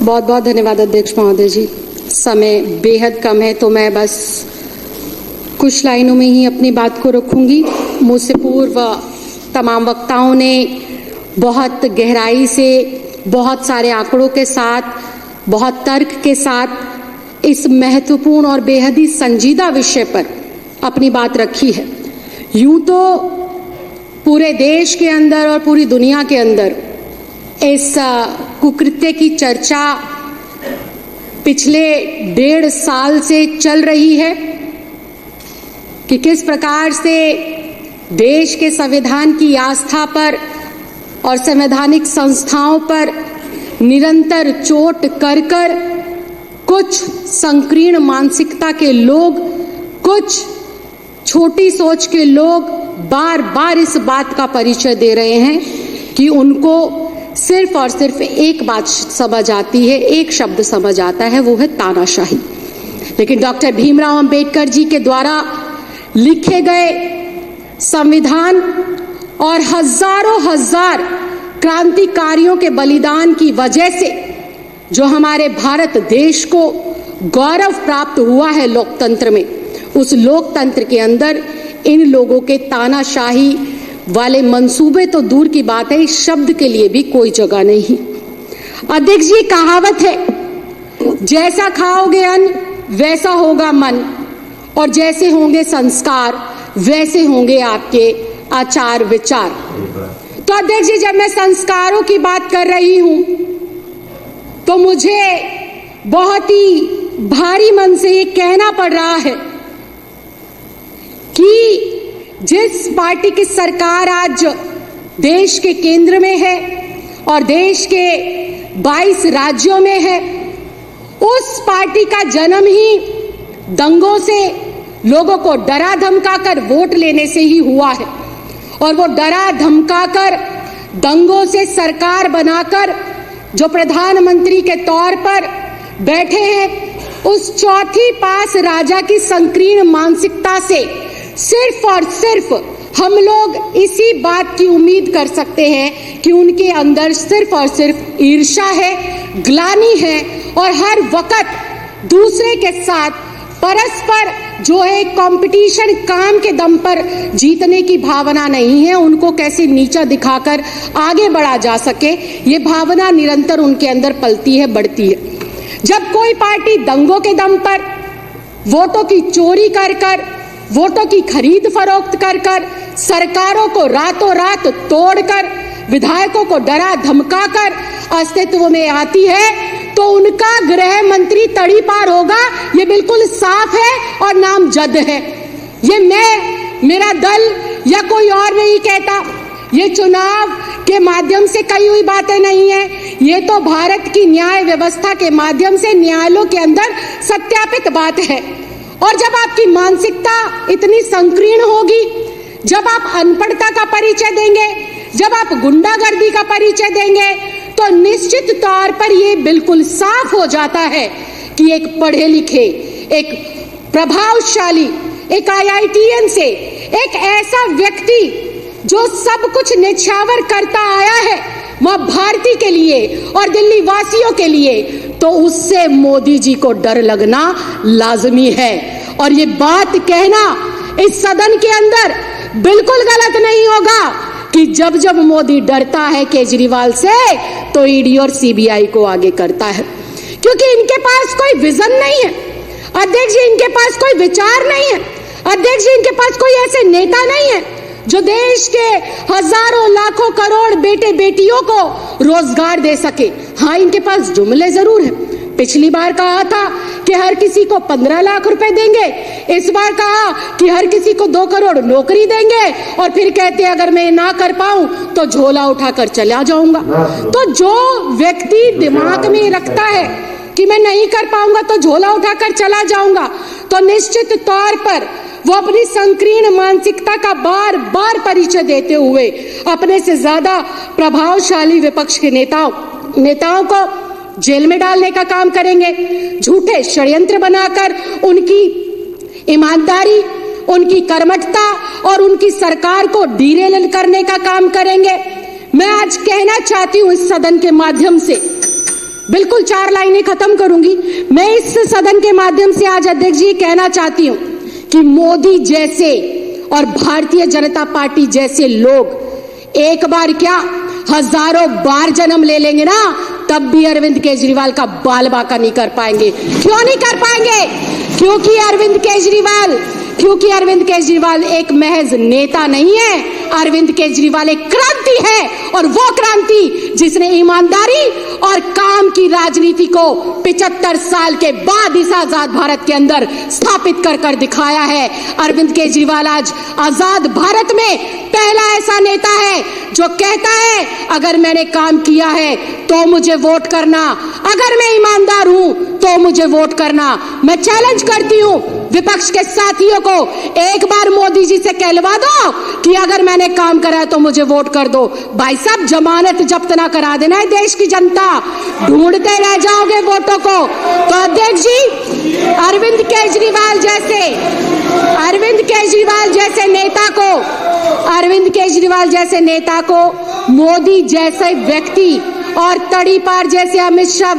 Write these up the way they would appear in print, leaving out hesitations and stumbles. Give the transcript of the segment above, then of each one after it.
बहुत बहुत धन्यवाद अध्यक्ष महोदय जी। समय बेहद कम है तो मैं बस कुछ लाइनों में ही अपनी बात को रखूंगी। मुझसे पूर्व तमाम वक्ताओं ने बहुत गहराई से, बहुत सारे आंकड़ों के साथ, बहुत तर्क के साथ इस महत्वपूर्ण और बेहद ही संजीदा विषय पर अपनी बात रखी है। यूं तो पूरे देश के अंदर और पूरी दुनिया के अंदर इस कुकृत्य की चर्चा पिछले 1.5 साल से चल रही है कि किस प्रकार से देश के संविधान की आस्था पर और संवैधानिक संस्थाओं पर निरंतर चोट कर कर कुछ संकीर्ण मानसिकता के लोग, कुछ छोटी सोच के लोग बार बार इस बात का परिचय दे रहे हैं कि उनको सिर्फ और सिर्फ एक बात समझ आती है, एक शब्द समझ आता है, वो है तानाशाही। लेकिन डॉक्टर भीमराव अंबेडकर जी के द्वारा लिखे गए संविधान और हजारों हजार क्रांतिकारियों के बलिदान की वजह से जो हमारे भारत देश को गौरव प्राप्त हुआ है लोकतंत्र में, उस लोकतंत्र के अंदर इन लोगों के तानाशाही वाले मंसूबे तो दूर की बात है, इस शब्द के लिए भी कोई जगह नहीं। अध्यक्ष जी, कहावत है, जैसा खाओगे अन्न वैसा होगा मन, और जैसे होंगे संस्कार वैसे होंगे आपके आचार विचार। तो अध्यक्ष जी, जब मैं संस्कारों की बात कर रही हूं तो मुझे बहुत ही भारी मन से ये कहना पड़ रहा है कि जिस पार्टी की सरकार आज देश के केंद्र में है और देश के 22 राज्यों में है, उस पार्टी का जन्म ही दंगों से, लोगों को डरा धमकाकर वोट लेने से ही हुआ है। और वो डरा धमकाकर दंगों से सरकार बनाकर जो प्रधानमंत्री के तौर पर बैठे हैं, उस चौथी पास राजा की संकीर्ण मानसिकता से सिर्फ और सिर्फ हम लोग इसी बात की उम्मीद कर सकते हैं कि उनके अंदर सिर्फ और सिर्फ ईर्ष्या है, ग्लानि है और हर वक्त दूसरे के साथ परस्पर जो है कंपटीशन, काम के दम पर जीतने की भावना नहीं है। उनको कैसे नीचा दिखाकर आगे बढ़ा जा सके, ये भावना निरंतर उनके अंदर पलती है, बढ़ती है। जब कोई पार्टी दंगों के दम पर, वोटों की चोरी कर कर, वोटों की खरीद फरोख्त कर कर, सरकारों को रातों रात तोड़कर, विधायकों को डरा धमकाकर अस्तित्व में आती है, तो उनका गृह मंत्री तड़ी पार होगा, ये बिल्कुल साफ है और नामजद है। ये मैं, मेरा दल या कोई और नहीं कहता, ये चुनाव के माध्यम से कही हुई बातें नहीं है, ये तो भारत की न्याय व्यवस्था के माध्यम से न्यायालयों के अंदर सत्यापित बात है। और जब आपकी मानसिकता इतनी संकीर्ण होगी, जब आप अनपढ़ता का परिचय देंगे, जब आप गुंडागर्दी का परिचय देंगे, तो निश्चित तौर पर यह बिल्कुल साफ हो जाता है कि एक पढ़े लिखे, एक प्रभावशाली, एक IITN से एक ऐसा व्यक्ति जो सब कुछ निछावर करता आया है मां भारती के लिए और दिल्ली वासियों के लिए, तो उससे मोदी जी को डर लगना लाजमी है। और ये बात कहना इस सदन के अंदर बिल्कुल गलत नहीं होगा कि जब जब मोदी डरता है केजरीवाल से, तो ईडी और CBI को आगे करता है, क्योंकि इनके पास कोई विजन नहीं है अध्यक्ष जी, इनके पास कोई विचार नहीं है अध्यक्ष जी, इनके पास कोई ऐसे नेता नहीं है जो देश के हजारों लाखों करोड़ बेटे बेटियों को रोजगार दे सके। हाँ, इनके पास जुमले जरूर हैं। पिछली बार कहा था कि हर किसी को 15 लाख रुपए देंगे, इस बार कहा कि हर किसी को 2 करोड़ नौकरी देंगे, और फिर कहते हैं अगर मैं ना कर पाऊं तो झोला उठाकर चला जाऊंगा। तो जो व्यक्ति दिमाग में रखता है कि मैं नहीं कर पाऊंगा तो झोला उठाकर चला जाऊंगा, तो निश्चित तौर पर वो अपनी संकीर्ण मानसिकता का बार बार परिचय देते हुए अपने से ज्यादा प्रभावशाली विपक्ष के नेताओं को जेल में डालने का काम करेंगे, झूठे षड्यंत्र बनाकर उनकी ईमानदारी, उनकी कर्मठता और उनकी सरकार को डीरेल करने का काम करेंगे। मैं आज कहना चाहती हूं इस सदन के माध्यम से, बिल्कुल 4 लाइनें खत्म करूंगी। मैं इस सदन के माध्यम से आज अध्यक्ष जी कहना चाहती हूं कि मोदी जैसे और भारतीय जनता पार्टी जैसे लोग एक बार क्या हजारों बार जन्म ले लेंगे ना, तब भी अरविंद केजरीवाल का बाल बांका नहीं कर पाएंगे। क्यों नहीं कर पाएंगे? क्योंकि अरविंद केजरीवाल एक महज नेता नहीं है, अरविंद केजरीवाल एक क्रांति है, और वो क्रांति जिसने ईमानदारी और काम की राजनीति को 75 साल के बाद इस आजाद भारत के अंदर स्थापित कर दिखाया है। अरविंद केजरीवाल आज आजाद भारत में पहला ऐसा नेता है जो कहता है अगर मैंने काम किया है तो मुझे वोट करना, अगर मैं ईमानदार हूं तो मुझे वोट करना। मैं चैलेंज करती हूं विपक्ष के साथियों को, एक बार मोदी जी से कहलवा दो कि अगर मैंने काम करा है तो मुझे वोट कर दो। भाई साहब, जमानत जब्त ना करा देना है देश की जनता, ढूंढते रह जाओगे वोटों को। तो अध्यक्ष जी, अरविंद केजरीवाल जैसे नेता को मोदी जैसे व्यक्ति और तड़ीपार जैसे अमित शाह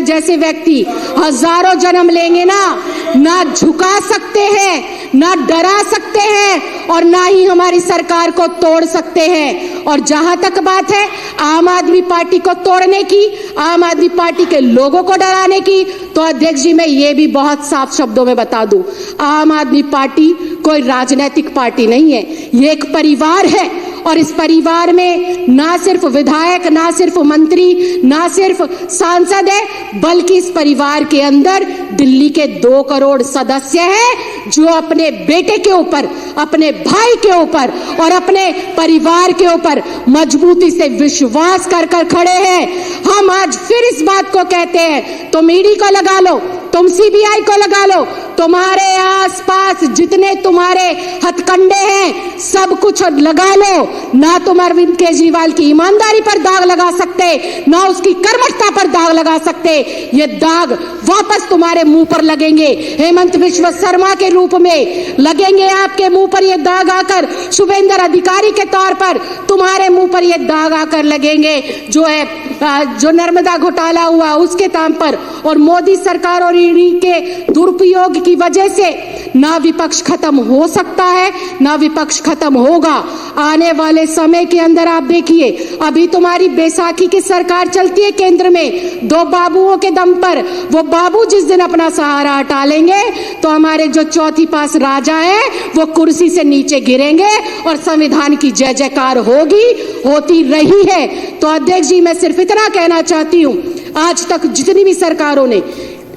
जैसे व्यक्ति हजारों जन्म लेंगे ना झुका सकते हैं, ना डरा सकते हैं, और ना ही हमारी सरकार को तोड़ सकते हैं। और जहां तक बात है आम आदमी पार्टी को तोड़ने की, आम आदमी पार्टी के लोगों को डराने की, तो अध्यक्ष जी मैं ये भी बहुत साफ शब्दों में बता दूं, आम आदमी पार्टी कोई राजनीतिक पार्टी नहीं है, ये एक परिवार है। और इस परिवार में ना सिर्फ विधायक, ना सिर्फ मंत्री, ना सिर्फ सांसद है, बल्कि इस परिवार के अंदर दिल्ली के 2 करोड़ सदस्य हैं जो अपने बेटे के ऊपर, अपने भाई के ऊपर और अपने परिवार के ऊपर मजबूती से विश्वास कर खड़े हैं। हम आज फिर इस बात को कहते हैं, तुम ईडी को लगा लो, तुम सीबीआई को लगा लो, तुम्हारे आसपास जितने तुम्हारे हथकंडे हैं सब कुछ लगा लो, ना तुम अरविंद केजरीवाल की ईमानदारी पर दाग लगा सकते, ना उसकी कर्मठता पर दाग लगा सकते। ये दाग वापस तुम्हारे मुंह पर लगेंगे, हेमंत बिश्व शर्मा के रूप में लगेंगे आपके मुंह पर ये दाग आकर, शुभेंद्र अधिकारी के तौर पर तुम्हारे मुंह पर ये दाग आकर लगेंगे, जो नर्मदा घोटाला हुआ उसके नाम पर, और मोदी सरकार और ईडी के दुरुपयोग की वजह से ना विपक्ष खत्म हो सकता है, ना विपक्ष खत्म होगा। आने वाले समय के अंदर आप देखिए, अभी तुम्हारी बैसाखी की सरकार चलती है केंद्र में 2 बाबुओं के दम पर। वो बाबू जिस दिन अपना सहारा हटा लेंगे तो हमारे जो चौथी पास राजा है वो कुर्सी से नीचे गिरेंगे और संविधान की जय जयकार होती रही है। तो अध्यक्ष जी मैं सिर्फ इतना कहना चाहती हूं, आज तक जितनी भी सरकारों ने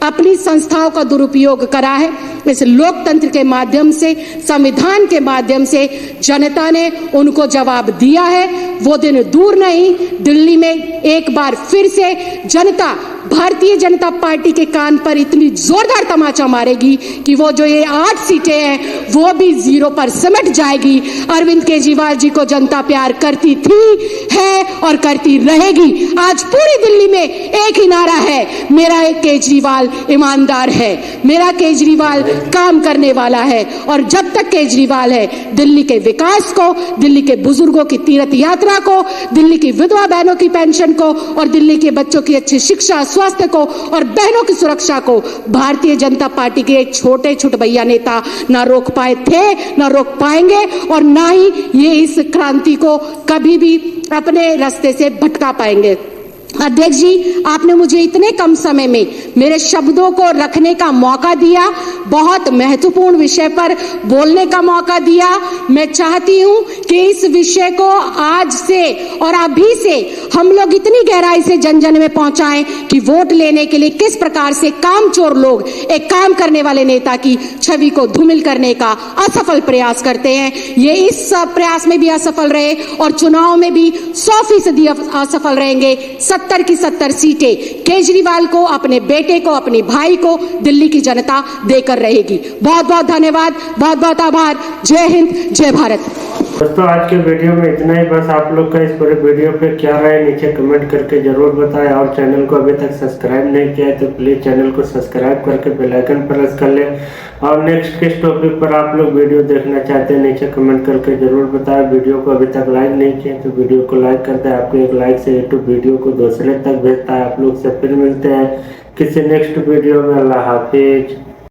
अपनी संस्थाओं का दुरुपयोग करा है, इस लोकतंत्र के माध्यम से, संविधान के माध्यम से जनता ने उनको जवाब दिया है। वो दिन दूर नहीं, दिल्ली में एक बार फिर से जनता भारतीय जनता पार्टी के कान पर इतनी जोरदार तमाचा मारेगी कि वो जो ये 8 सीटें हैं वो भी 0 पर सिमट जाएगी। अरविंद केजरीवाल जी को जनता प्यार करती थी, है और करती रहेगी। आज पूरी दिल्ली में एक ही नारा है, मेरा एक केजरीवाल ईमानदार है, मेरा केजरीवाल काम करने वाला है। और जब तक केजरीवाल है, दिल्ली के विकास को, दिल्ली के बुजुर्गों की तीर्थ यात्रा को, दिल्ली की विधवा बहनों की पेंशन को और दिल्ली के बच्चों की अच्छी शिक्षा, स्वास्थ्य को और बहनों की सुरक्षा को भारतीय जनता पार्टी के एक छोटे छुटभैया नेता ना रोक पाए थे, ना रोक पाएंगे, और ना ही ये इस क्रांति को कभी भी अपने रास्ते से भटका पाएंगे। अध्यक्ष जी, आपने मुझे इतने कम समय में मेरे शब्दों को रखने का मौका दिया, बहुत महत्वपूर्ण विषय पर बोलने का मौका दिया। मैं चाहती हूं कि इस विषय को आज से और अभी से हम लोग इतनी गहराई से जन जन में पहुंचाएं कि वोट लेने के लिए किस प्रकार से कामचोर लोग एक काम करने वाले नेता की छवि को धूमिल करने का असफल प्रयास करते हैं। ये इस प्रयास में भी असफल रहे और चुनाव में भी 100% असफल रहेंगे। 70 की 70 सीटें केजरीवाल को, अपने बेटे को, अपने भाई को दिल्ली की जनता देकर रहेगी। बहुत बहुत धन्यवाद, बहुत बहुत आभार। जय हिंद, जय भारत। दोस्तों आज के वीडियो में इतना ही। बस आप लोग का इस पूरे वीडियो पे क्या राय नीचे कमेंट करके जरूर बताएं, और चैनल को अभी तक सब्सक्राइब नहीं किया है तो प्लीज़ चैनल को सब्सक्राइब करके बेल आइकन प्रेस कर लें। और नेक्स्ट किस टॉपिक पर आप लोग वीडियो देखना चाहते हैं नीचे कमेंट करके जरूर बताएं। वीडियो को अभी तक लाइक नहीं किया तो वीडियो को लाइक कर दें। आपके एक लाइक से यूट्यूब वीडियो को दूसरे तक भेजता है। आप लोग से फिर मिलते हैं किसी नेक्स्ट वीडियो में। अल्लाह हाफिज।